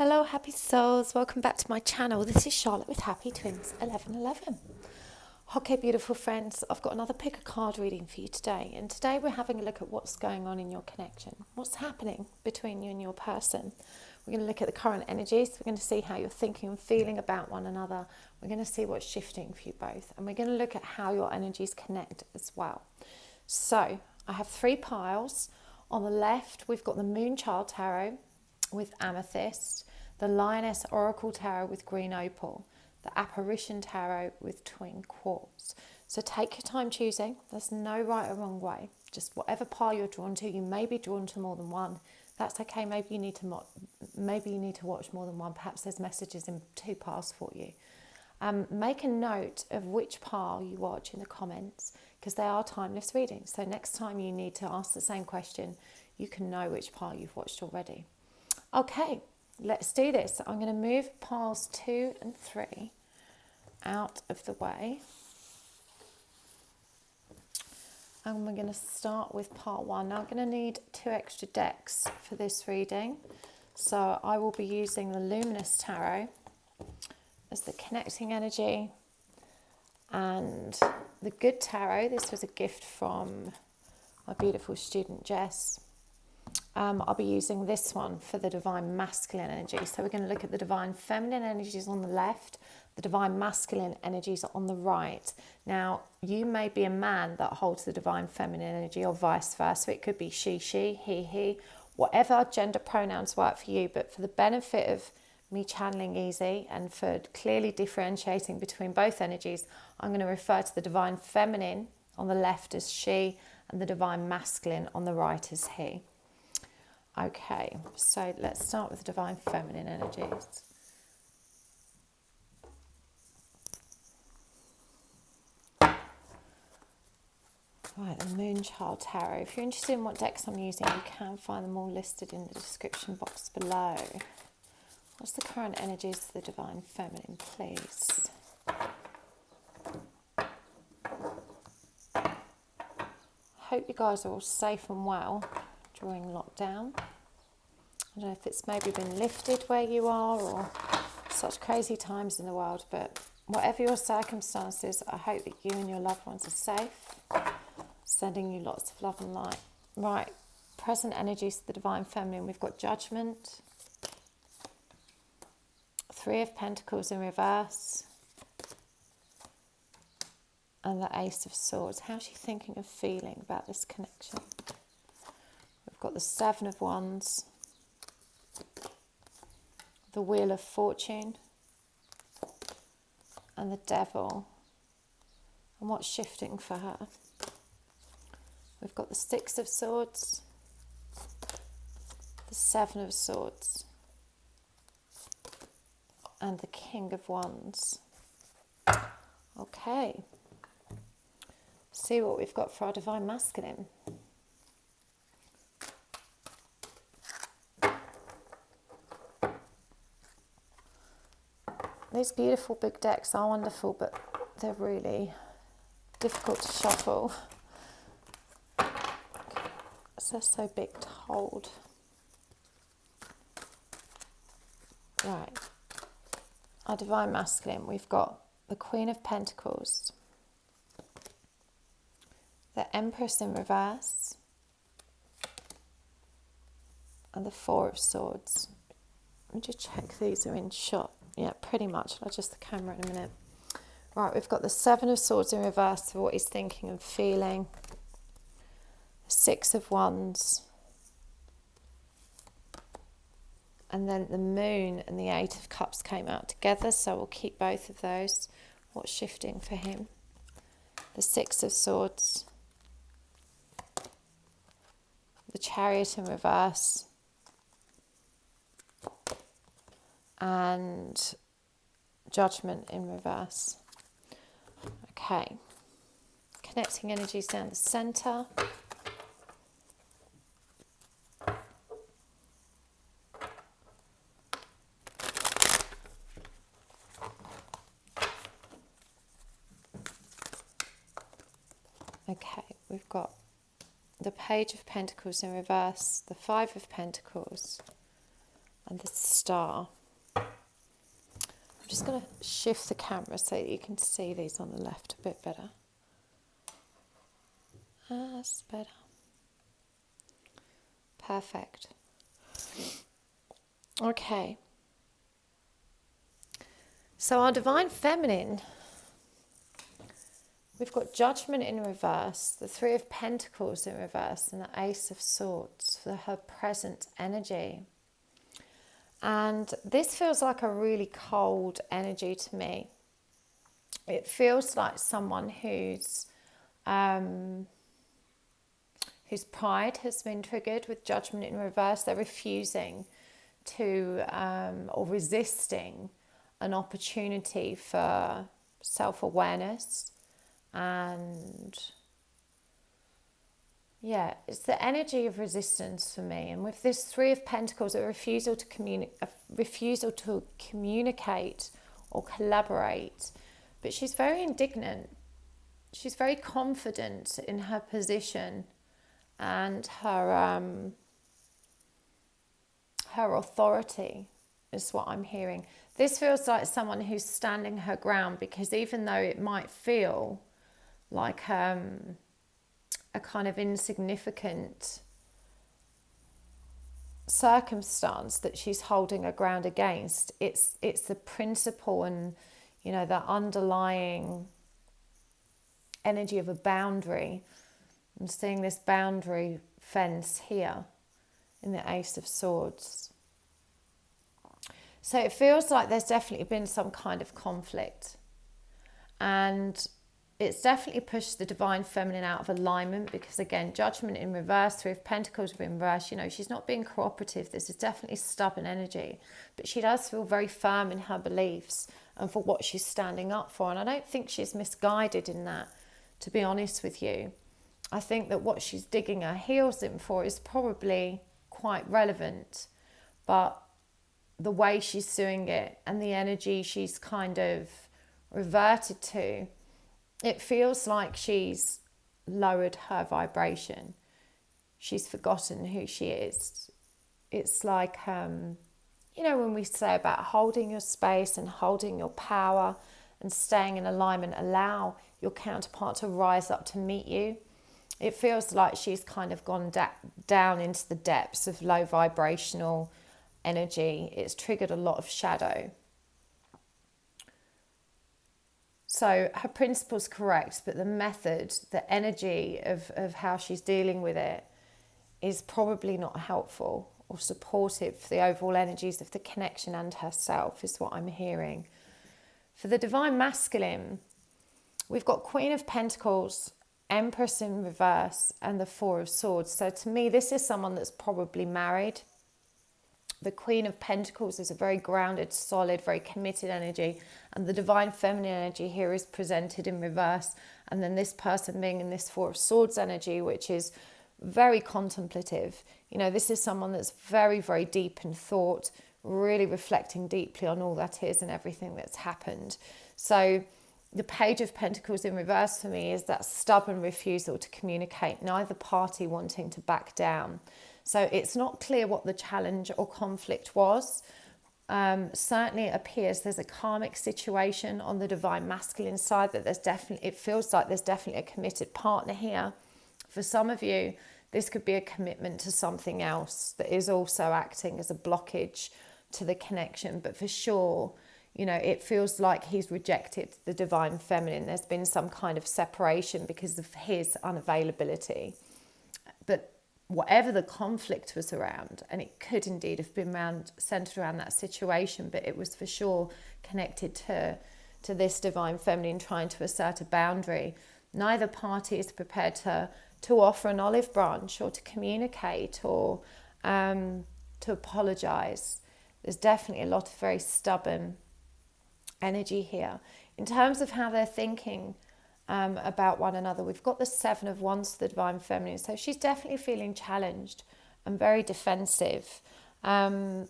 Hello happy souls, welcome back to my channel. This is Charlotte with Happy Twins 1111. Okay beautiful friends, I've got another pick a card reading for you today, and today we're having a look at what's going on in your connection, what's happening between you and your person. We're going to look at the current energies, we're going to see how you're thinking and feeling about one another, we're going to see what's shifting for you both, and we're going to look at how your energies connect as well. So I have three piles. On the left we've got the Moonchild Tarot with amethyst, the Lioness Oracle Tarot with green opal, the Apparition Tarot with twin quartz. So take your time choosing. There's no right or wrong way. Just whatever pile you're drawn to. You may be drawn to more than one. That's okay. Maybe you need to watch more than one. Perhaps there's messages in two piles for you. Make a note of which pile you watch in the comments, because they are timeless readings. So next time you need to ask the same question, you can know which pile you've watched already. Okay, let's do this. I'm going to move piles 2 and 3 out of the way. And we're going to start with pile 1. Now I'm going to need 2 extra decks for this reading. So I will be using the Luminous Tarot as the connecting energy. And the Good Tarot, this was a gift from my beautiful student Jess. I'll be using this one for the Divine Masculine energy. So we're going to look at the Divine Feminine energies on the left, the Divine Masculine energies on the right. Now, you may be a man that holds the Divine Feminine energy or vice versa. It could be she, he, whatever gender pronouns work for you. But for the benefit of me channeling easy and for clearly differentiating between both energies, I'm going to refer to the Divine Feminine on the left as she and the Divine Masculine on the right as he. Okay, so let's start with the Divine Feminine energies. Right, the Moonchild Tarot. If you're interested in what decks I'm using, you can find them all listed in the description box below. What's the current energies of the Divine Feminine, please? Hope you guys are all safe and well during lockdown. I don't know if it's maybe been lifted where you are or such crazy times in the world, but whatever your circumstances, I hope that you and your loved ones are safe. Sending you lots of love and light. Right, present energies of the Divine Feminine. We've got Judgment, 3 of Pentacles in reverse, and the Ace of Swords. How's she thinking and feeling about this connection? We've got the 7 of Wands, the Wheel of Fortune, and the Devil. And what's shifting for her? We've got the 6 of Swords, the 7 of Swords, and the King of Wands. Okay. See what we've got for our Divine Masculine. These beautiful big decks are wonderful, but they're really difficult to shuffle. They're so big to hold. Right. Our Divine Masculine, we've got the Queen of Pentacles, the Empress in reverse, and the 4 of Swords. Let me just check these are in shot. Yeah, pretty much. I'll adjust the camera in a minute. Right, we've got the 7 of Swords in reverse for what he's thinking and feeling. The 6 of Wands. And then the Moon and the 8 of Cups came out together, so we'll keep both of those. What's shifting for him? The 6 of Swords. The Chariot in reverse. And Judgment in reverse. Okay. Connecting energies down the centre. Okay, we've got the Page of Pentacles in reverse, the 5 of Pentacles, and the Star. I'm just going to shift the camera so that you can see these on the left a bit better. That's better. Perfect. Okay. So our Divine Feminine, we've got Judgment in reverse, the Three of Pentacles in reverse, and the Ace of Swords for her present energy. And this feels like a really cold energy to me. It feels like someone whose pride has been triggered with Judgment in reverse. They're refusing to or resisting an opportunity for self-awareness. And yeah, it's the energy of resistance for me. And with this Three of Pentacles, a refusal to communicate or collaborate. But she's very indignant. She's very confident in her position and her authority is what I'm hearing. This feels like someone who's standing her ground, because even though it might feel like a kind of insignificant circumstance that she's holding her ground against, it's the principle and, you know, the underlying energy of a boundary. I'm seeing this boundary fence here in the Ace of Swords. So it feels like there's definitely been some kind of conflict, and it's definitely pushed the Divine Feminine out of alignment, because again, Judgment in reverse, Three of Pentacles in reverse, you know, she's not being cooperative. This is definitely stubborn energy, but she does feel very firm in her beliefs and for what she's standing up for. And I don't think she's misguided in that, to be honest with you. I think that what she's digging her heels in for is probably quite relevant, but the way she's doing it and the energy she's kind of reverted to, it feels like she's lowered her vibration. She's forgotten who she is. It's like, you know, when we say about holding your space and holding your power and staying in alignment, allow your counterpart to rise up to meet you. It feels like she's kind of gone down into the depths of low vibrational energy. It's triggered a lot of shadow. So her principle's correct, but the method, the energy of how she's dealing with it is probably not helpful or supportive for the overall energies of the connection and herself, is what I'm hearing. For the Divine Masculine, we've got Queen of Pentacles, Empress in reverse, and the Four of Swords. So to me, this is someone that's probably married. The Queen of Pentacles is a very grounded, solid, very committed energy. And the Divine Feminine energy here is presented in reverse. And then this person being in this Four of Swords energy, which is very contemplative. You know, this is someone that's very, very deep in thought, really reflecting deeply on all that is and everything that's happened. So the Page of Pentacles in reverse for me is that stubborn refusal to communicate, neither party wanting to back down. So it's not clear what the challenge or conflict was. Certainly it appears there's a karmic situation on the Divine Masculine side, that it feels like there's definitely a committed partner here. For some of you, this could be a commitment to something else that is also acting as a blockage to the connection. But for sure, you know, it feels like he's rejected the Divine Feminine. There's been some kind of separation because of his unavailability. But whatever the conflict was around, and it could indeed have been centered around that situation, but it was for sure connected to this Divine Feminine trying to assert a boundary. Neither party is prepared to offer an olive branch or to communicate or to apologize. There's definitely a lot of very stubborn energy here. In terms of how they're thinking about one another, we've got the Seven of Wands to the Divine Feminine. So she's definitely feeling challenged and very defensive. Yeah,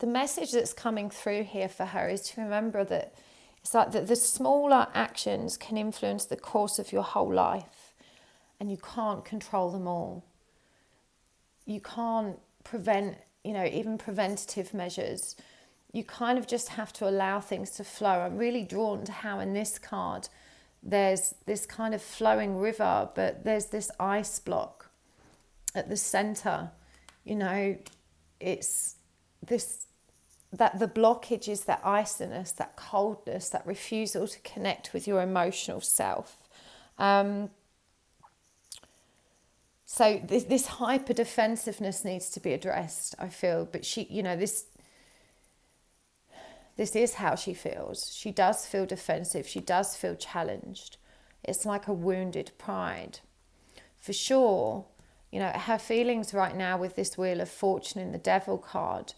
the message that's coming through here for her is to remember that it's like that the smaller actions can influence the course of your whole life, and you can't control them all. you can't prevent, even preventative measures. You kind of just have to allow things to flow. I'm really drawn to how in this card there's this kind of flowing river, but there's this ice block at the center. It's this, that the blockage is that iciness, that coldness, that refusal to connect with your emotional self. So this hyper defensiveness needs to be addressed, I feel. But she, this is how she feels. She does feel defensive. She does feel challenged. It's like a wounded pride. For sure, her feelings right now with this Wheel of Fortune in the Devil card,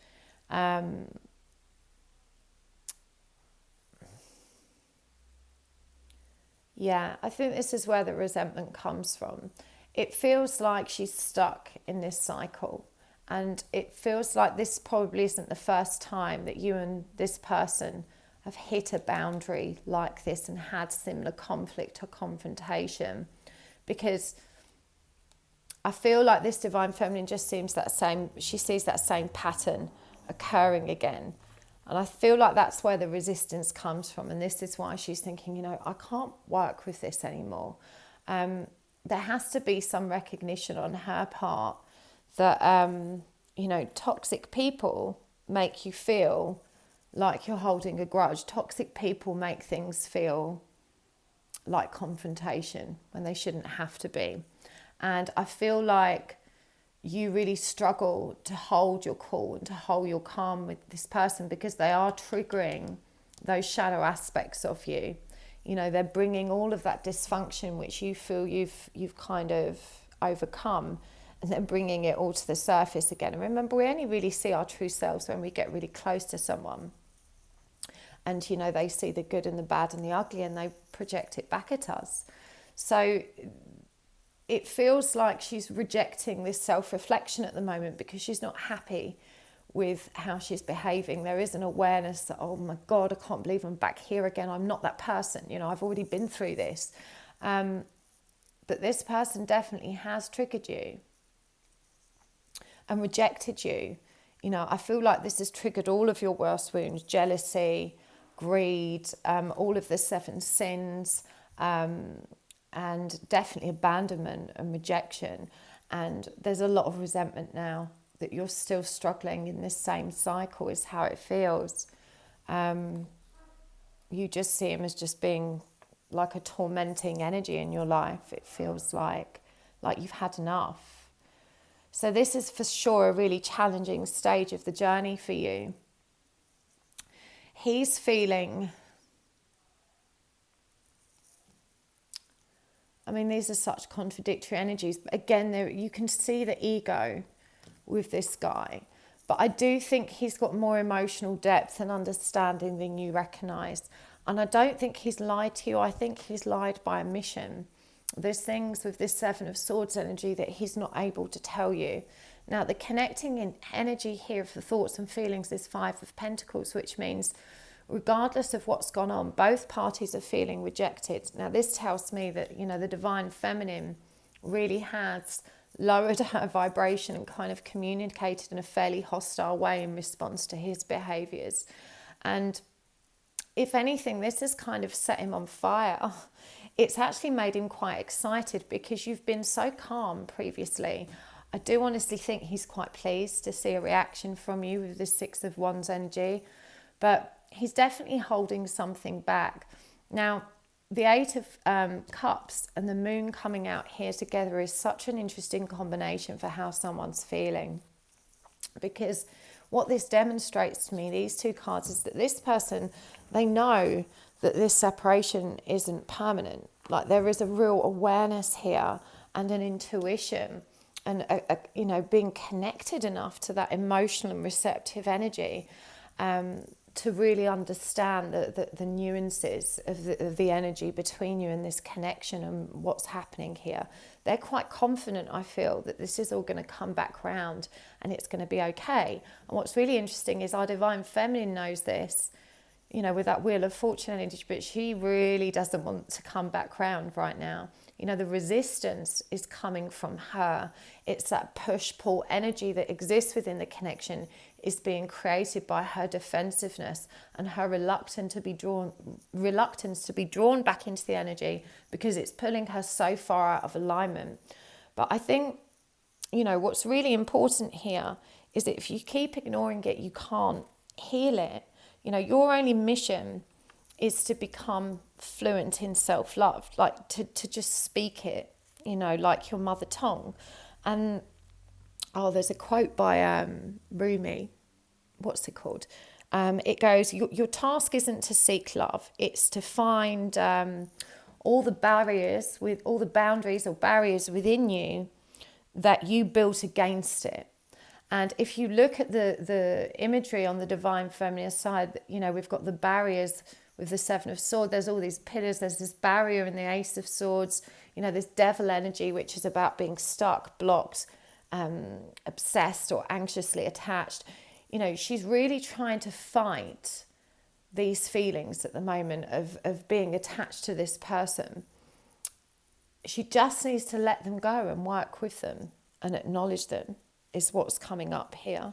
yeah, I think this is where the resentment comes from. It feels like she's stuck in this cycle. And it feels like this probably isn't the first time that you and this person have hit a boundary like this and had similar conflict or confrontation. Because I feel like this Divine Feminine just sees that same pattern occurring again. And I feel like that's where the resistance comes from. And this is why she's thinking, I can't work with this anymore. There has to be some recognition on her part that, toxic people make you feel like you're holding a grudge. Toxic people make things feel like confrontation when they shouldn't have to be. And I feel like you really struggle to hold your cool and to hold your calm with this person because they are triggering those shadow aspects of you. They're bringing all of that dysfunction which you feel you've kind of overcome, and then bringing it all to the surface again. And remember, we only really see our true selves when we get really close to someone. And, they see the good and the bad and the ugly, and they project it back at us. So it feels like she's rejecting this self-reflection at the moment because she's not happy with how she's behaving. There is an awareness that, oh my God, I can't believe I'm back here again. I'm not that person. I've already been through this. But this person definitely has triggered you and rejected you. I feel like this has triggered all of your worst wounds: jealousy, greed, all of the 7 sins, and definitely abandonment and rejection. And there's a lot of resentment now that you're still struggling in this same cycle, is how it feels. You just see him as just being like a tormenting energy in your life. It feels like you've had enough. So this is for sure a really challenging stage of the journey for you. He's feeling, these are such contradictory energies, but again, you can see the ego with this guy. But I do think he's got more emotional depth and understanding than you recognise. And I don't think he's lied to you. I think he's lied by omission. There's things with this 7 of Swords energy that he's not able to tell you. Now, the connecting in energy here of the thoughts and feelings is 5 of Pentacles, which means regardless of what's gone on, both parties are feeling rejected. Now, this tells me that, the Divine Feminine really has lowered her vibration and kind of communicated in a fairly hostile way in response to his behaviours. And if anything, this has kind of set him on fire. It's actually made him quite excited because you've been so calm previously. I do honestly think he's quite pleased to see a reaction from you with the 6 of Wands energy, but he's definitely holding something back. Now, the 8 of Cups and the Moon coming out here together is such an interesting combination for how someone's feeling, because what this demonstrates to me, these 2 cards, is that this person, they know that this separation isn't permanent. Like, there is a real awareness here and an intuition and being connected enough to that emotional and receptive energy to really understand the nuances of the energy between you and this connection and what's happening here. They're quite confident, I feel, that this is all going to come back round and it's going to be okay. And what's really interesting is our Divine Feminine knows this, with that Wheel of Fortune energy, but she really doesn't want to come back round right now. The resistance is coming from her. It's that push-pull energy that exists within the connection is being created by her defensiveness and her reluctance to be drawn back into the energy, because it's pulling her so far out of alignment. But I think, what's really important here is that if you keep ignoring it, you can't heal it. Your only mission is to become fluent in self-love, like to just speak it, like your mother tongue. And there's a quote by Rumi. What's it called? It goes, your task isn't to seek love, it's to find all the boundaries or barriers within you that you built against it. And if you look at the imagery on the divine feminine side, we've got the barriers with the Seven of Swords. There's all these pillars. There's this barrier in the Ace of Swords. This devil energy, which is about being stuck, blocked, obsessed or anxiously attached. She's really trying to fight these feelings at the moment of being attached to this person. She just needs to let them go and work with them and acknowledge them, is what's coming up here.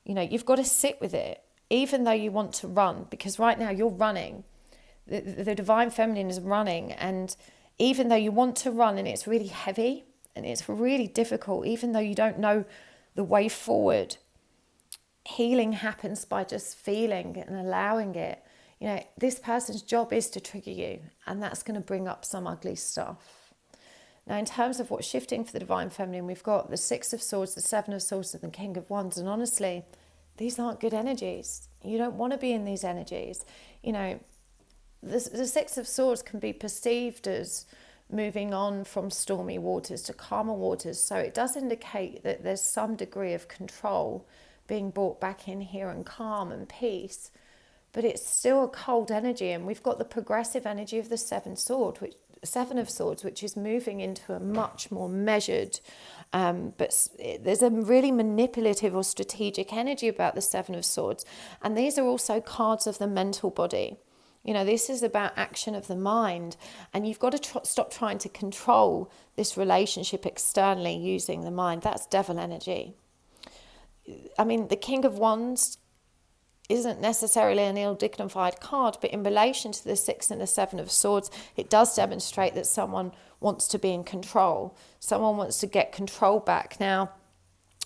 You've got to sit with it, even though you want to run, because right now you're running. The divine feminine is running, and even though you want to run and it's really heavy and it's really difficult, even though you don't know the way forward, healing happens by just feeling and allowing it. This person's job is to trigger you, and that's going to bring up some ugly stuff. Now, in terms of what's shifting for the divine feminine, we've got the Six of Swords, the Seven of Swords, and the King of Wands. And honestly, these aren't good energies. You don't want to be in these energies. The Six of Swords can be perceived as moving on from stormy waters to calmer waters. So it does indicate that there's some degree of control being brought back in here and calm and peace. But it's still a cold energy. And we've got the progressive energy of the Seven of Swords, which is moving into a much more measured, but there's a really manipulative or strategic energy about the Seven of Swords. And these are also cards of the mental body. This is about action of the mind, and you've got to stop trying to control this relationship externally using the mind. That's devil energy. The King of Wands isn't necessarily an ill-dignified card, but in relation to the Six and the Seven of Swords, it does demonstrate that someone wants to be in control. Someone wants to get control back. Now,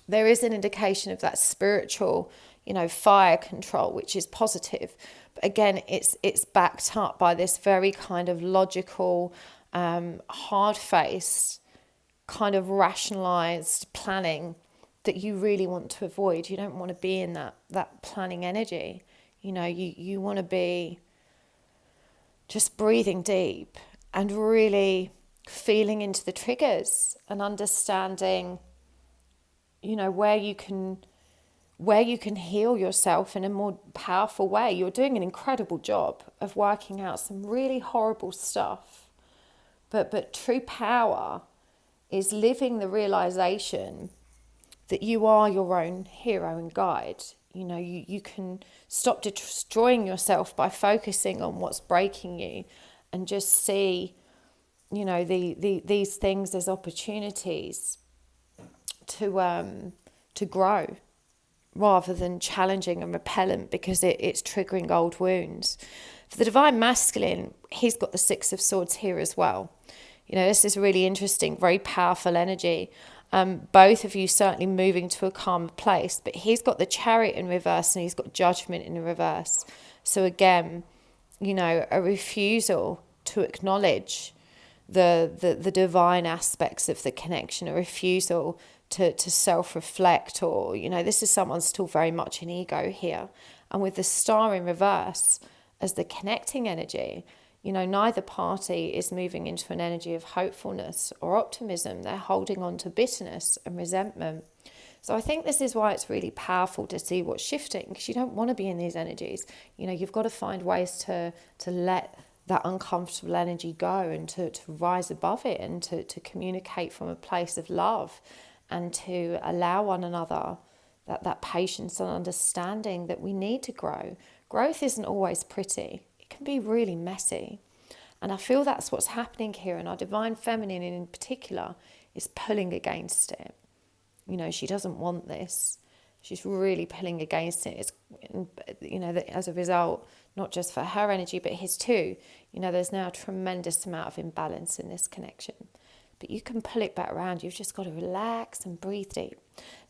there is an indication of that spiritual, fire control, which is positive. But again, it's backed up by this very kind of logical, hard-faced, kind of rationalized planning that you really want to avoid. You don't want to be in that planning energy. You want to be just breathing deep and really feeling into the triggers and understanding, where you can heal yourself in a more powerful way. You're doing an incredible job of working out some really horrible stuff. But true power is living the realization that you are your own hero and guide. You can stop destroying yourself by focusing on what's breaking you, and just see, these things as opportunities to grow, rather than challenging and repellent because it's triggering old wounds. For the divine masculine, he's got the Six of Swords here as well. This is really interesting, very powerful energy. Both of you certainly moving to a calmer place, but he's got the Chariot in reverse and he's got Judgment in reverse. So again, a refusal to acknowledge the divine aspects of the connection, a refusal to self-reflect, or, this is someone still very much in ego here. And with the Star in reverse as the connecting energy, neither party is moving into an energy of hopefulness or optimism. They're holding on to bitterness and resentment. So I think this is why it's really powerful to see what's shifting, because you don't want to be in these energies. You've got to find ways to let that uncomfortable energy go and to rise above it, and to communicate from a place of love, and to allow one another that patience and understanding that we need to grow. Growth isn't always pretty. It can be really messy. And I feel that's what's happening here. And our divine feminine in particular is pulling against it. You know, she doesn't want this. She's really pulling against it. It's, you know, that as a result, not just for her energy, but his too. You know, there's now a tremendous amount of imbalance in this connection. But you can pull it back around. You've just got to relax and breathe deep.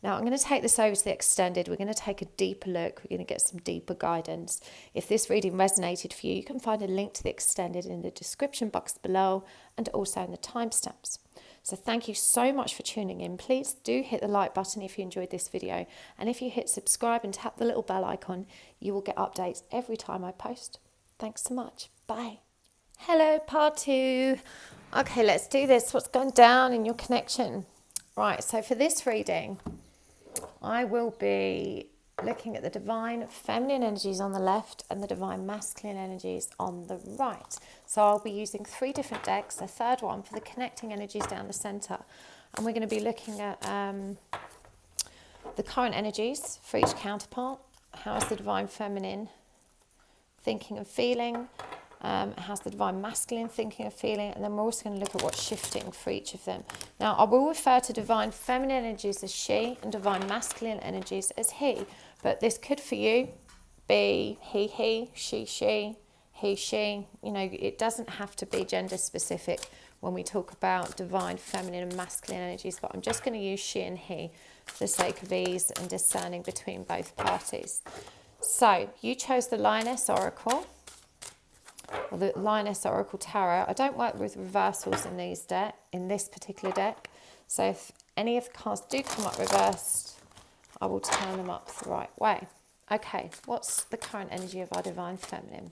Now, I'm going to take this over to the extended. We're going to take a deeper look. We're going to get some deeper guidance. If this reading resonated for you, you can find a link to the extended in the description box below and also in the timestamps. So thank you so much for tuning in. Please do hit the like button if you enjoyed this video. And if you hit subscribe and tap the little bell icon, you will get updates every time I post. Thanks so much. Bye. Hello, part 2. Okay, let's do this. What's going down in your connection? Right, so for this reading, I will be looking at the divine feminine energies on the left and the divine masculine energies on the right. So I'll be using 3 different decks, a third one for the connecting energies down the centre. And we're going to be looking at the current energies for each counterpart. How is the divine feminine thinking and feeling? How's the divine masculine thinking and feeling? And then we're also going to look at what's shifting for each of them. Now, I will refer to divine feminine energies as she and divine masculine energies as he. But this could for you be he, she, he, she. You know, it doesn't have to be gender specific when we talk about divine feminine and masculine energies. But I'm just going to use she and he for the sake of ease and discerning between both parties. So, you chose the Lioness Oracle. Or the Lioness Oracle Tarot. I don't work with reversals in this particular deck. So if any of the cards do come up reversed, I will turn them up the right way. Okay, what's the current energy of our divine feminine?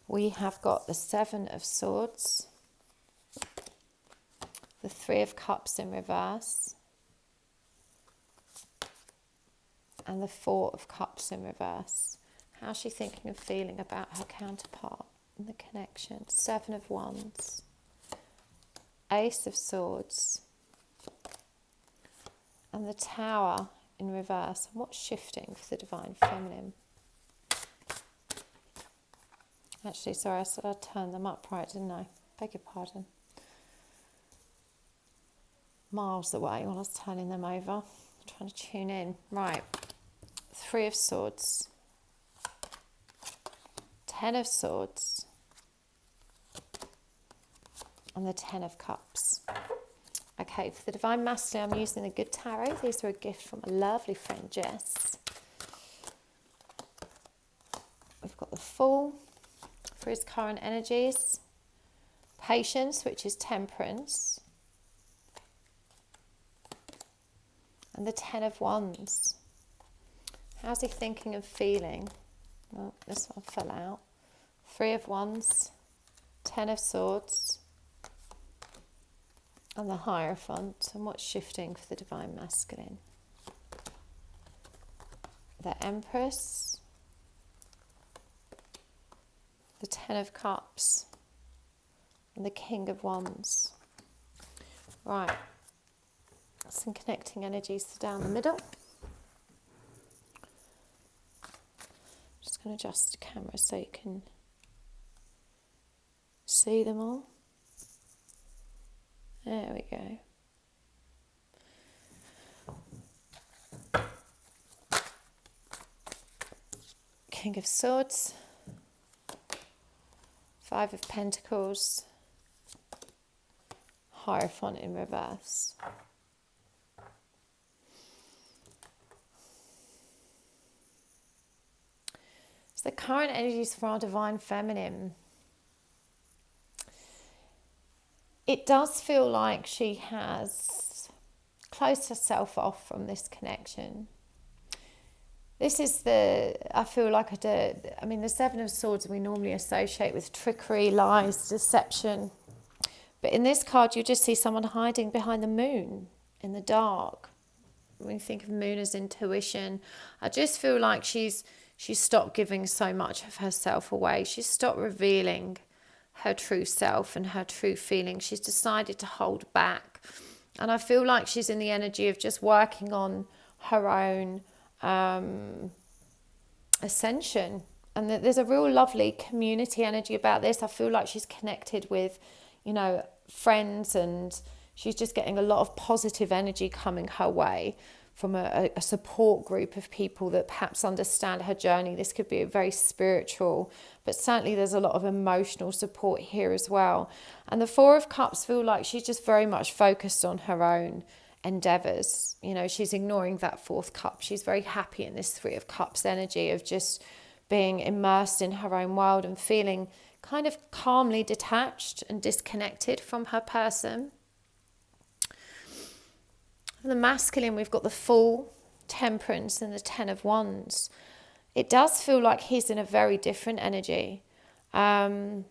We have got the 7 of Swords, the 3 of Cups in reverse, and the 4 of Cups in reverse. How's she thinking and feeling about her counterpart in the connection? 7 of Wands, Ace of Swords, and the Tower in reverse. And what's shifting for the divine feminine? Actually, sorry, I said I'd turn them up right, didn't I? Beg your pardon. Miles away while I was turning them over. I'm trying to tune in. Right. 3 of Swords. 10 of Swords and the 10 of Cups. Okay, for the divine masculine, I'm using the Good Tarot. These are a gift from a lovely friend, Jess. We've got the Fool for his current energies, Patience, which is Temperance, and the 10 of Wands. How's he thinking and feeling? Well, this one fell out. 3 of Wands, 10 of Swords, and the Hierophant. And what's shifting for the divine masculine? The Empress, the 10 of Cups, and the King of Wands. Right, some connecting energies down the middle. Just going to adjust the camera so you can see them all. There we go. King of Swords, 5 of Pentacles, Hierophant in reverse. So the current energies for our divine feminine. It does feel like she has closed herself off from this connection. This is I feel like the 7 of Swords we normally associate with trickery, lies, deception. But in this card, you just see someone hiding behind the moon in the dark. When you think of moon as intuition, I just feel like she's stopped giving so much of herself away. She's stopped revealing her true self and her true feelings. She's decided to hold back. And I feel like she's in the energy of just working on her own ascension And there's a real lovely community energy about this. I feel like she's connected with, friends, and she's just getting a lot of positive energy coming her way from a support group of people that perhaps understand her journey. This could be a very spiritual, but certainly there's a lot of emotional support here as well. And the Four of Cups feel like she's just very much focused on her own endeavors. She's ignoring that fourth cup. She's very happy in this Three of Cups energy of just being immersed in her own world and feeling kind of calmly detached and disconnected from her person. The masculine, we've got the Fool, Temperance, and the Ten of Wands. It does feel like he's in a very different energy. Again,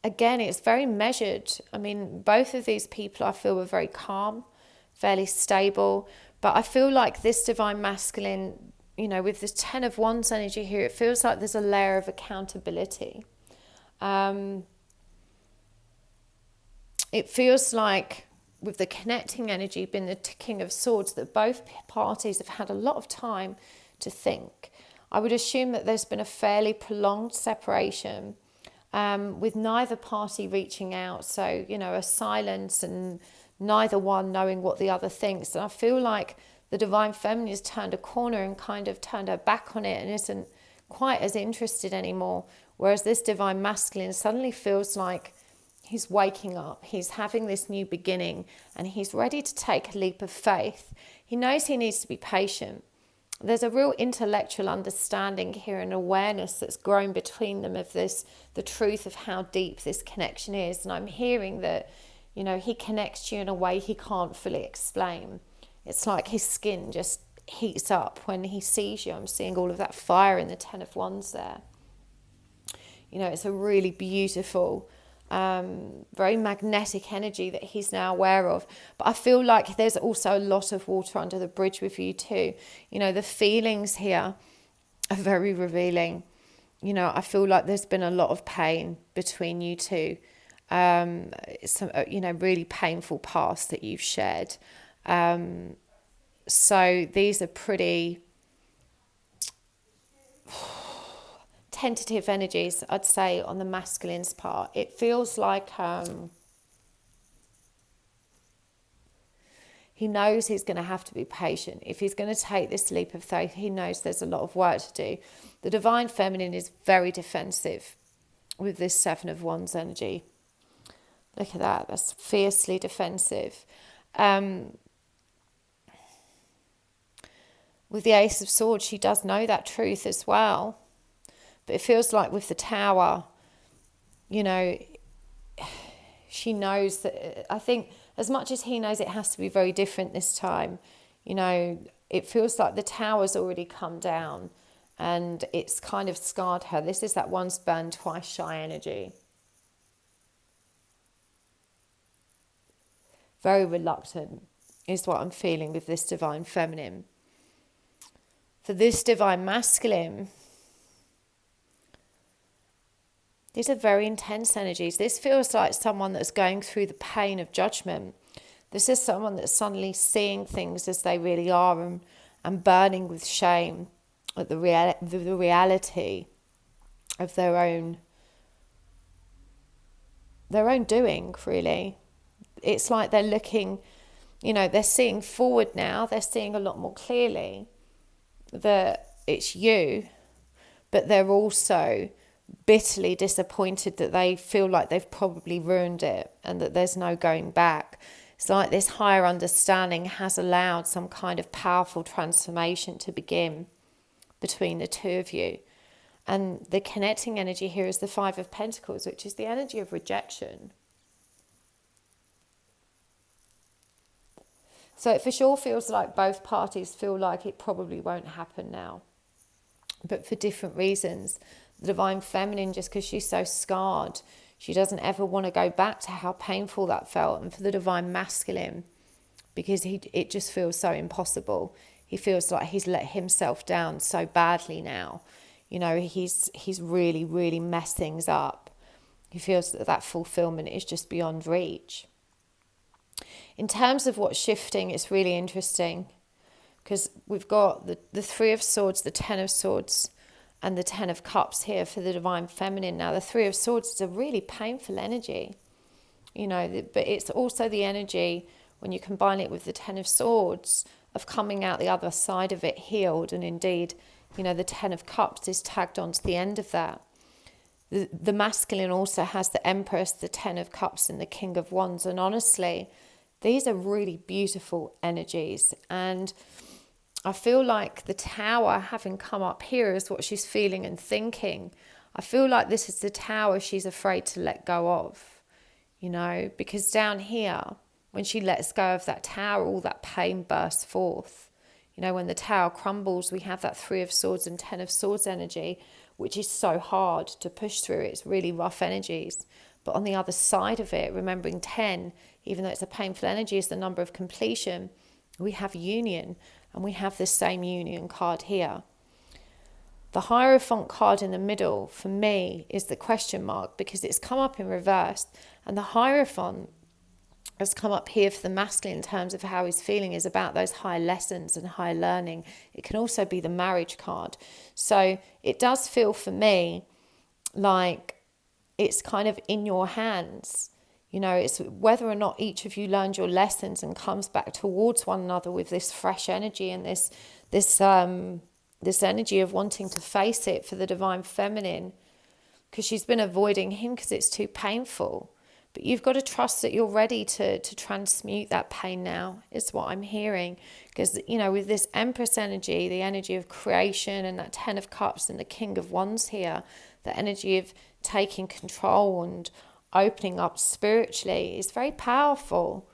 it's very measured. I mean, both of these people I feel were very calm, fairly stable. But I feel like this divine masculine, with this Ten of Wands energy here, it feels like there's a layer of accountability. It feels like, with the connecting energy being the King of Swords, that both parties have had a lot of time to think. I would assume that there's been a fairly prolonged separation, with neither party reaching out. So, a silence and neither one knowing what the other thinks. And I feel like the Divine Feminine has turned a corner and kind of turned her back on it and isn't quite as interested anymore. Whereas this Divine Masculine suddenly feels like he's waking up, he's having this new beginning, and he's ready to take a leap of faith. He knows he needs to be patient. There's a real intellectual understanding here and awareness that's grown between them of this, the truth of how deep this connection is. And I'm hearing that, he connects to you in a way he can't fully explain. It's like his skin just heats up when he sees you. I'm seeing all of that fire in the Ten of Wands there. It's a really beautiful, very magnetic energy that he's now aware of. But I feel like there's also a lot of water under the bridge with you too. The feelings here are very revealing. I feel like there's been a lot of pain between you two. Some, really painful past that you've shared. So these are pretty tentative energies, I'd say, on the masculine's part. It feels like he knows he's going to have to be patient. If he's going to take this leap of faith, he knows there's a lot of work to do. The Divine Feminine is very defensive with this Seven of Wands energy. Look at that. That's fiercely defensive. With the Ace of Swords, she does know that truth as well. But it feels like with the Tower, she knows that, I think as much as he knows it has to be very different this time, it feels like the Tower's already come down and it's kind of scarred her. This is that once burned, twice shy energy. Very reluctant is what I'm feeling with this Divine Feminine. For this Divine Masculine, these are very intense energies. This feels like someone that's going through the pain of judgment. This is someone that's suddenly seeing things as they really are and burning with shame at the reality of their own doing, really. It's like they're looking, they're seeing forward now. They're seeing a lot more clearly that it's you, but they're also bitterly disappointed that they feel like they've probably ruined it and that there's no going back. It's like this higher understanding has allowed some kind of powerful transformation to begin between the two of you. And the connecting energy here is the Five of Pentacles, which is the energy of rejection. So it for sure feels like both parties feel like it probably won't happen now, but for different reasons. The Divine Feminine, just because she's so scarred, she doesn't ever want to go back to how painful that felt. And for the Divine Masculine, because it just feels so impossible. He feels like he's let himself down so badly now. He's really, really messed things up. He feels that fulfillment is just beyond reach. In terms of what's shifting, it's really interesting because we've got the Three of Swords, the Ten of Swords, and the Ten of Cups here for the Divine Feminine. Now, the Three of Swords is a really painful energy, you know, but it's also the energy, when you combine it with the Ten of Swords, of coming out the other side of it healed. And indeed, you know, the Ten of Cups is tagged onto the end of that. The masculine also has the Empress, the Ten of Cups, and the King of Wands. And honestly, these are really beautiful energies. And I feel like the Tower having come up here is what she's feeling and thinking. I feel like this is the Tower she's afraid to let go of, you know, because down here, when she lets go of that Tower, all that pain bursts forth. You know, when the Tower crumbles, we have that Three of Swords and Ten of Swords energy, which is so hard to push through. It's really rough energies. But on the other side of it, remembering 10, even though it's a painful energy, is the number of completion, we have union, and we have the same union card here. The Hierophant card in the middle, for me, is the question mark, because it's come up in reverse, and the Hierophant has come up here for the masculine in terms of how he's feeling, is about those higher lessons and higher learning. It can also be the marriage card. So it does feel for me like it's kind of in your hands. You know, it's whether or not each of you learned your lessons and comes back towards one another with this fresh energy and this energy of wanting to face it for the Divine Feminine, because she's been avoiding him because it's too painful. But you've got to trust that you're ready to transmute that pain now, is what I'm hearing. Because, you know, with this Empress energy, the energy of creation, and that Ten of Cups and the King of Wands here, the energy of taking control and opening up spiritually is very powerful.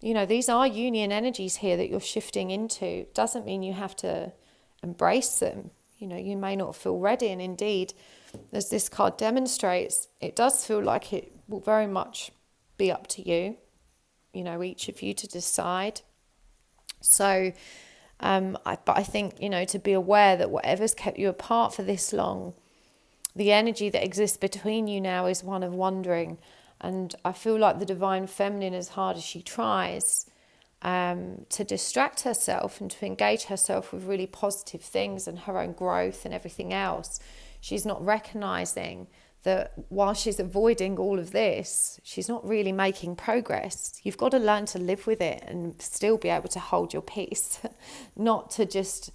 You know, these are union energies here that you're shifting into. Doesn't mean you have to embrace them. You know, you may not feel ready. And indeed, as this card demonstrates, it does feel like it will very much be up to you, you know, each of you to decide. So, but I think, you know, to be aware that whatever's kept you apart for this long, the energy that exists between you now is one of wondering. And I feel like the Divine Feminine, as hard as she tries to distract herself and to engage herself with really positive things and her own growth and everything else, she's not recognizing that while she's avoiding all of this, she's not really making progress. You've got to learn to live with it and still be able to hold your peace. Not to just,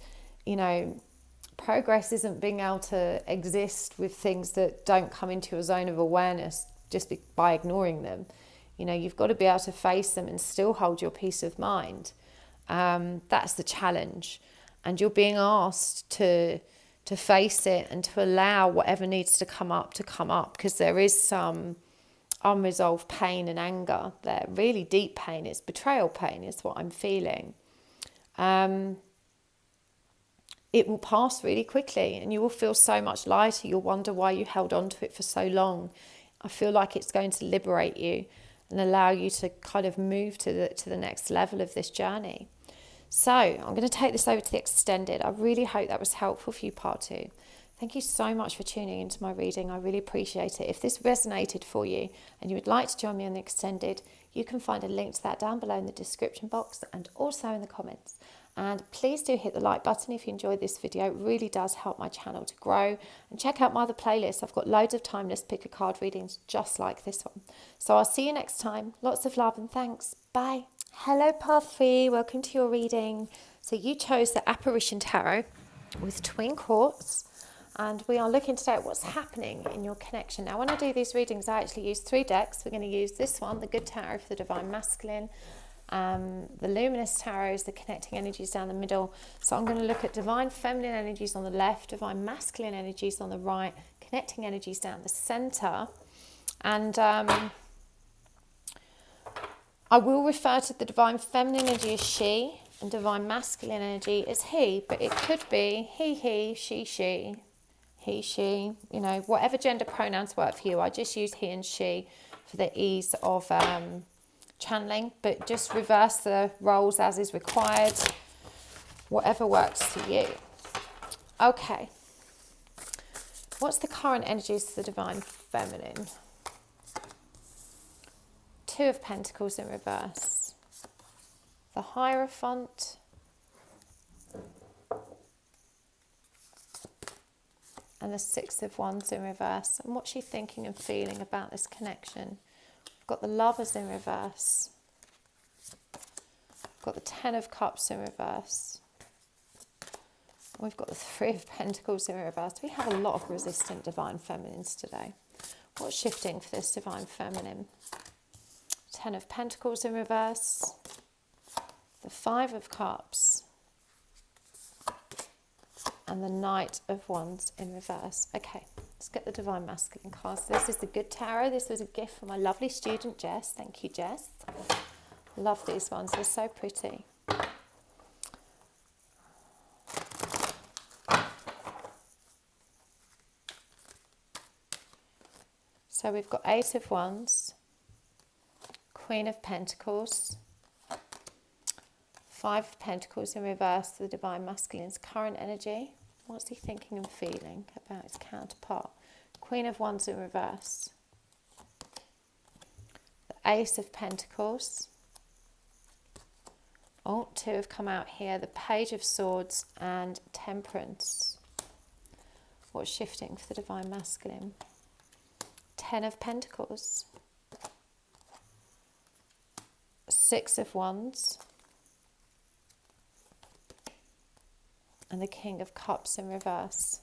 you know, progress isn't being able to exist with things that don't come into your zone of awareness just by ignoring them. You know, you've got to be able to face them and still hold your peace of mind. That's the challenge. And you're being asked to face it and to allow whatever needs to come up, because there is some unresolved pain and anger there, really deep pain. It's betrayal pain is what I'm feeling. It will pass really quickly and you will feel so much lighter. You'll wonder why you held on to it for so long. I feel like it's going to liberate you and allow you to kind of move to the next level of this journey. So I'm going to take this over to the extended. I really hope that was helpful for you, part 2. Thank you so much for tuning into my reading. I really appreciate it. If this resonated for you and you would like to join me on the extended, you can find a link to that down below in the description box and also in the comments. And please do hit the like button if you enjoyed this video. It really does help my channel to grow. And check out my other playlists. I've got loads of timeless pick a card readings just like this one. So I'll see you next time. Lots of love and thanks. Bye. Hello, Path 3. Welcome to your reading. So you chose the Apparition Tarot with twin quartz. And we are looking today at what's happening in your connection. Now, when I do these readings, I actually use 3 decks. We're going to use this one, the Good Tarot for the Divine Masculine. The Luminous Tarot is the connecting energies down the middle. So I'm going to look at Divine Feminine energies on the left, Divine Masculine energies on the right, connecting energies down the centre. And I will refer to the Divine Feminine energy as she and Divine Masculine energy as he, but it could be he, she, he, she, you know, whatever gender pronouns work for you. I just use he and she for the ease of channeling, but just reverse the roles as is required, whatever works for you. Okay, what's the current energies for the Divine Feminine? 2 of Pentacles in reverse, the Hierophant, and the Six of Wands in reverse. And what's she thinking and feeling about this connection? We've got the Lovers in reverse. We've got the Ten of Cups in reverse. We've got the Three of Pentacles in reverse. We have a lot of resistant Divine Feminines today. What's shifting for this Divine Feminine? Ten of Pentacles in reverse. The Five of Cups. And the Knight of Wands in reverse. Okay, let's get the Divine Masculine cards. This is the Good Tarot. This was a gift from my lovely student, Jess. Thank you, Jess. Love these ones. They're so pretty. So we've got Eight of Wands, Queen of Pentacles, Five of Pentacles in reverse, the Divine Masculine's current energy. What's he thinking and feeling about his counterpart? Queen of Wands in reverse, the Ace of Pentacles. Oh, two have come out here, the Page of Swords and Temperance. What's shifting for the Divine Masculine? Ten of Pentacles, Six of Wands, and the King of Cups in reverse.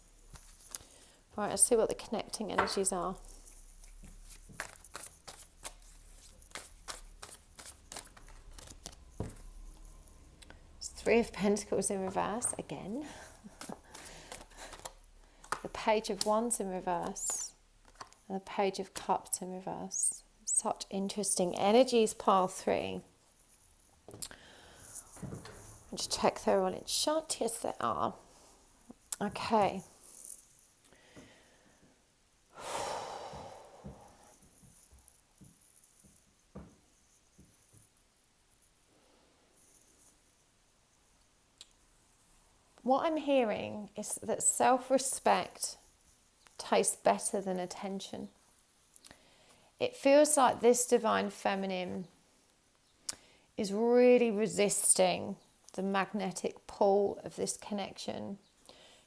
Right, let's see what the connecting energies are. It's Three of Pentacles in reverse again. The Page of Wands in reverse. And the Page of Cups in reverse. Such interesting energies, pile three. Just check they're all in shot. Yes, they are. Okay. What I'm hearing is that self-respect tastes better than attention. It feels like this Divine Feminine is really resisting the magnetic pull of this connection.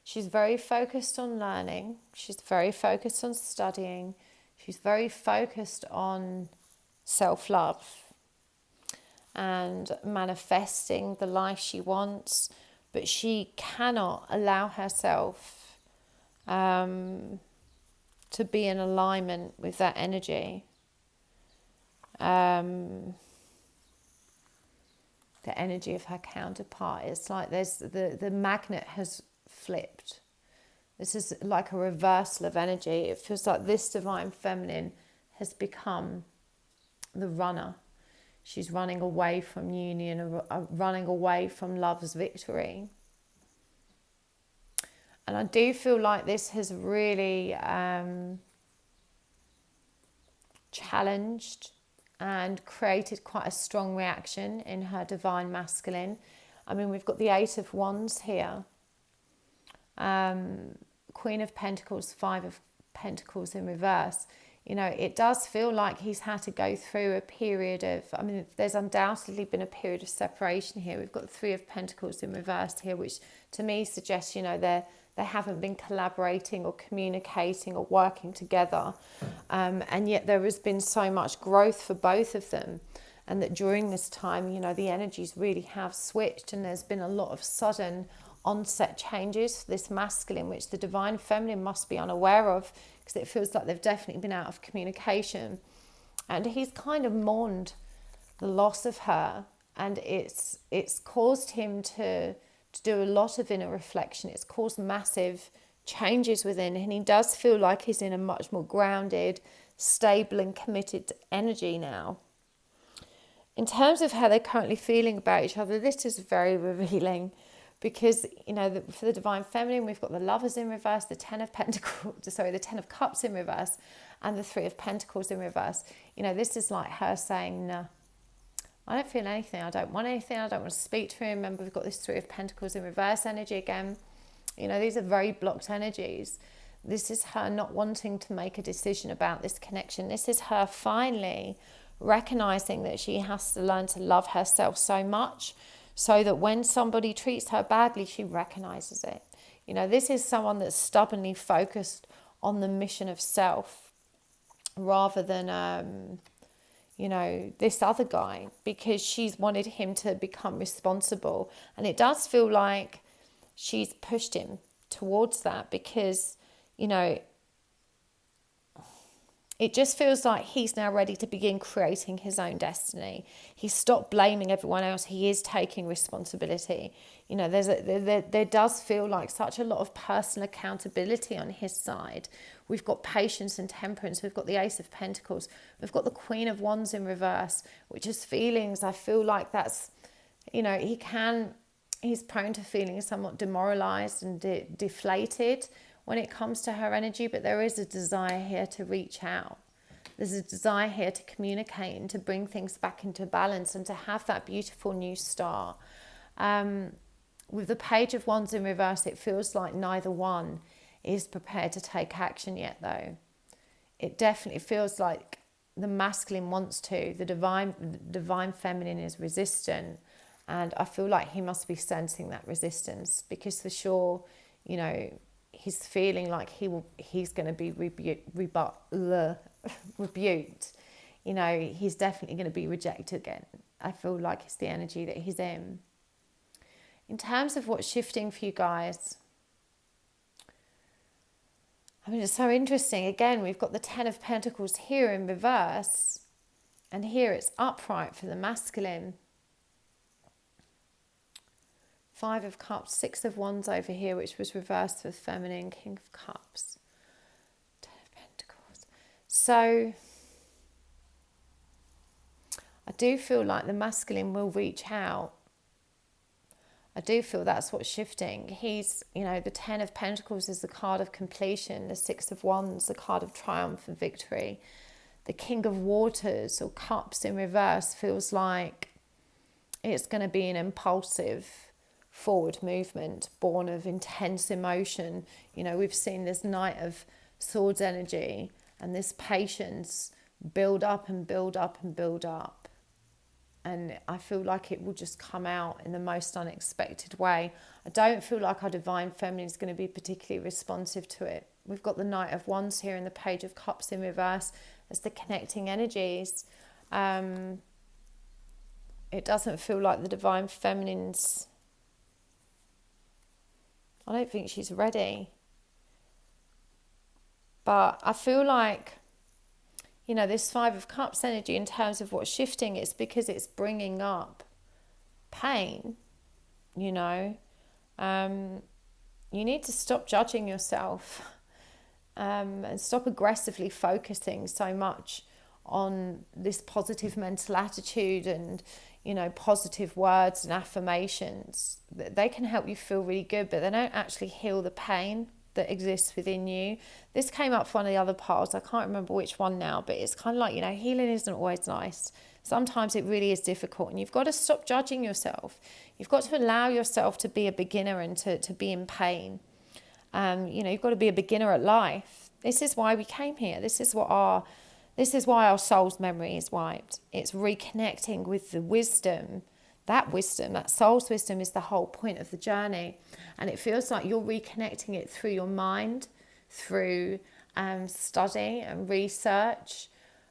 She's very focused on learning. She's very focused on studying. She's very focused on self-love and manifesting the life she wants, but she cannot allow herself to be in alignment with that energy. The energy of her counterpart. It's like there's the magnet has flipped. This is like a reversal of energy. It feels like this Divine Feminine has become the runner. She's running away from union, running away from love's victory. And I do feel like this has really challenged and created quite a strong reaction in her Divine Masculine. I mean, we've got the Eight of Wands here. Queen of Pentacles, Five of Pentacles in reverse. You know, it does feel like he's had to go through a period of, I mean, there's undoubtedly been a period of separation here. We've got the Three of Pentacles in reverse here, which to me suggests, you know, they haven't been collaborating or communicating or working together. And yet there has been so much growth for both of them. And that during this time, you know, the energies really have switched and there's been a lot of sudden onset changes for this masculine, which the Divine Feminine must be unaware of, because it feels like they've definitely been out of communication. And he's kind of mourned the loss of her, and it's caused him to do a lot of inner reflection. It's caused massive changes within, and he does feel like he's in a much more grounded, stable and committed energy now. In terms of how they're currently feeling about each other, this is very revealing. Because, you know, for the Divine Feminine, we've got the Lovers in reverse, the Ten of Cups in reverse, and the Three of Pentacles in reverse. You know, this is like her saying, no, I don't feel anything. I don't want anything. I don't want to speak to him. Remember, we've got this Three of Pentacles in reverse energy again. You know, these are very blocked energies. This is her not wanting to make a decision about this connection. This is her finally recognizing that she has to learn to love herself so much, so that when somebody treats her badly, she recognizes it. You know, this is someone that's stubbornly focused on the mission of self rather than, you know, this other guy, because she's wanted him to become responsible. And it does feel like she's pushed him towards that because, you know, it just feels like he's now ready to begin creating his own destiny. He's stopped blaming everyone else. He is taking responsibility. You know, there does feel like such a lot of personal accountability on his side. We've got patience and temperance. We've got the Ace of Pentacles. We've got the Queen of Wands in reverse, which is feelings. I feel like that's, you know, he's prone to feeling somewhat demoralized and deflated when it comes to her energy, but there is a desire here to reach out. There's a desire here to communicate and to bring things back into balance and to have that beautiful new start. With the Page of Wands in reverse, it feels like neither one is prepared to take action yet, though. It definitely feels like the masculine wants to, the divine feminine is resistant, and I feel like he must be sensing that resistance, because for sure, you know, he's feeling like he's going to be rebuked. You know, he's definitely going to be rejected again. I feel like it's the energy that he's in. In terms of what's shifting for you guys, I mean, it's so interesting. Again, we've got the Ten of Pentacles here in reverse, and here it's upright for the masculine. Five of Cups, Six of Wands over here, which was reversed for the feminine, King of Cups, Ten of Pentacles. So I do feel like the masculine will reach out. I do feel that's what's shifting. He's, you know, the Ten of Pentacles is the card of completion. The Six of Wands, the card of triumph and victory. The King of Waters or Cups in reverse feels like it's going to be an impulsive forward movement born of intense emotion. You know, we've seen this Knight of Swords energy and this patience build up and build up and build up. And I feel like it will just come out in the most unexpected way. I don't feel like our divine feminine is going to be particularly responsive to it. We've got the Knight of Wands here and the Page of Cups in reverse as the connecting energies. It doesn't feel like the divine feminine's, I don't think she's ready. But I feel like, you know, this Five of Cups energy, in terms of what's shifting, it's because it's bringing up pain, you know. You need to stop judging yourself and stop aggressively focusing so much on this positive mental attitude and, you know, positive words and affirmations. They can help you feel really good, but they don't actually heal the pain that exists within you. This came up for one of the other piles. I can't remember which one now, but it's kind of like, you know, healing isn't always nice. Sometimes it really is difficult, and you've got to stop judging yourself. You've got to allow yourself to be a beginner and to be in pain. You know, you've got to be a beginner at life. This is why we came here. This is why our soul's memory is wiped. It's reconnecting with the wisdom. That soul's wisdom is the whole point of the journey. And it feels like you're reconnecting it through your mind, through study and research.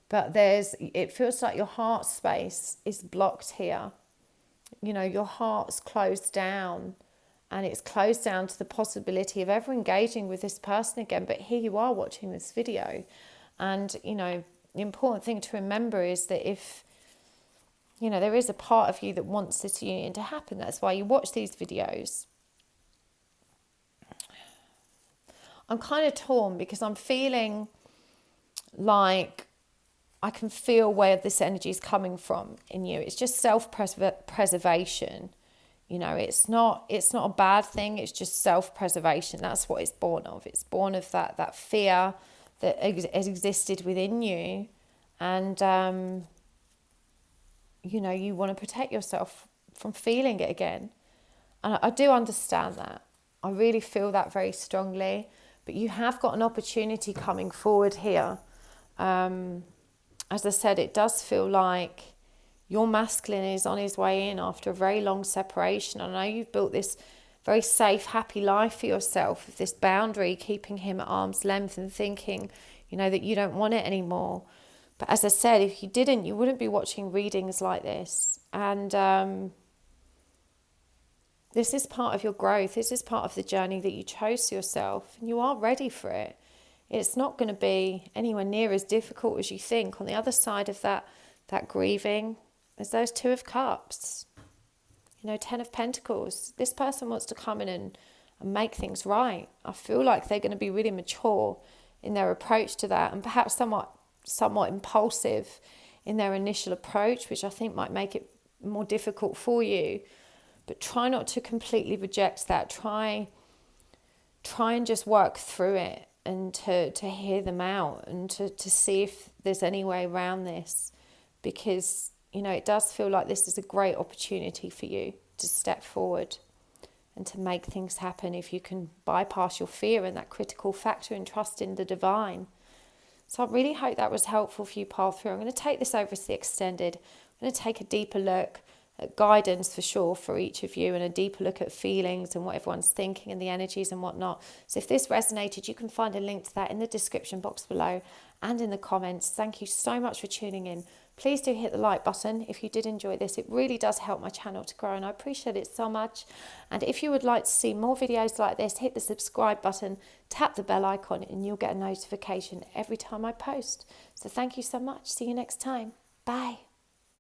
But it feels like your heart space is blocked here. You know, your heart's closed down, and it's closed down to the possibility of ever engaging with this person again. But here you are watching this video. And, you know, the important thing to remember is that if, you know, there is a part of you that wants this union to happen. That's why you watch these videos. I'm kind of torn because I'm feeling like I can feel where this energy is coming from in you. It's just self-preservation. You know, it's not a bad thing. It's just self-preservation. That's what it's born of. It's born of that fear that has existed within you. And, you know, you want to protect yourself from feeling it again. And I do understand that. I really feel that very strongly. But you have got an opportunity coming forward here. As I said, it does feel like your masculine is on his way in after a very long separation. I know you've built this very safe, happy life for yourself, with this boundary, keeping him at arm's length and thinking, you know, that you don't want it anymore. But as I said, if you didn't, you wouldn't be watching readings like this. And this is part of your growth. This is part of the journey that you chose for yourself, and you are ready for it. It's not going to be anywhere near as difficult as you think. On the other side of that grieving, there's those Two of Cups. You know, Ten of Pentacles. This person wants to come in and make things right. I feel like they're going to be really mature in their approach to that, and perhaps somewhat impulsive in their initial approach, which I think might make it more difficult for you. But try not to completely reject that. Try and just work through it, and to hear them out, and to see if there's any way around this. Because, you know, it does feel like this is a great opportunity for you to step forward and to make things happen if you can bypass your fear and that critical factor and trust in the divine. So I really hope that was helpful for you, pile through. I'm going to take this over to the extended. I'm going to take a deeper look at guidance for sure for each of you, and a deeper look at feelings and what everyone's thinking and the energies and whatnot. So if this resonated, you can find a link to that in the description box below and in the comments. Thank you so much for tuning in. Please do hit the like button if you did enjoy this. It really does help my channel to grow, and I appreciate it so much. And if you would like to see more videos like this, hit the subscribe button, tap the bell icon, and you'll get a notification every time I post. So thank you so much. See you next time. Bye.